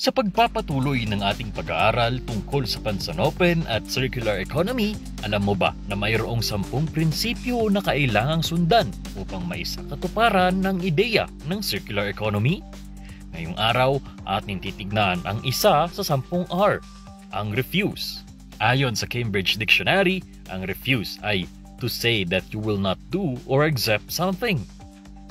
Sa pagpapatuloy ng ating pag-aaral tungkol sa Pansanopin at Circular Economy, alam mo ba na mayroong 10 prinsipyo na kailangang sundan upang maisakatuparan ng ideya ng Circular Economy? Ngayong araw, ating titignan ang isa sa 10 R, ang refuse. Ayon sa Cambridge Dictionary, ang refuse ay to say that you will not do or accept something.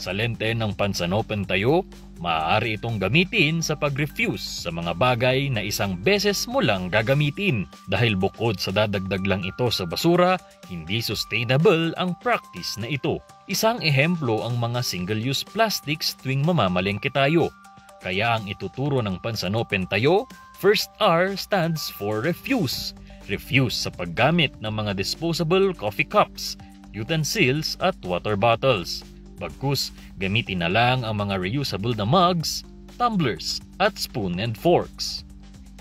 Sa lente ng Pansanopin tayo, maaari itong gamitin sa pag-refuse sa mga bagay na isang beses mo lang gagamitin dahil bukod sa dadagdag lang ito sa basura, hindi sustainable ang practice na ito. Isang ehemplo ang mga single-use plastics tuwing mamamalengke tayo. Kaya ang ituturo ng Pansanopin tayo, first R stands for refuse. Refuse sa paggamit ng mga disposable coffee cups, utensils at water bottles. Bagkus, gamitin na lang ang mga reusable na mugs, tumblers, at spoon and forks.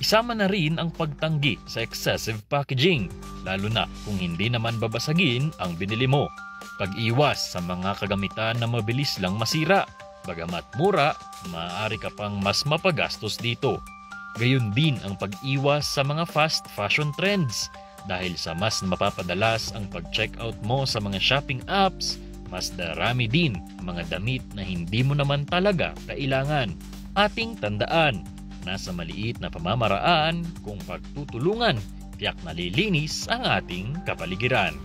Isama na rin ang pagtanggi sa excessive packaging, lalo na kung hindi naman babasagin ang binili mo. Pag-iwas sa mga kagamitan na mabilis lang masira, bagamat mura, maaari ka pang mas mapagastos dito. Gayon din ang pag-iwas sa mga fast fashion trends, dahil sa mas mapapadalas ang pag-checkout mo sa mga shopping apps, mas darami din mga damit na hindi mo naman talaga kailangan. Ating tandaan, nasa maliit na pamamaraan kung pagtutulungan, tiyak nalilinis ang ating kapaligiran.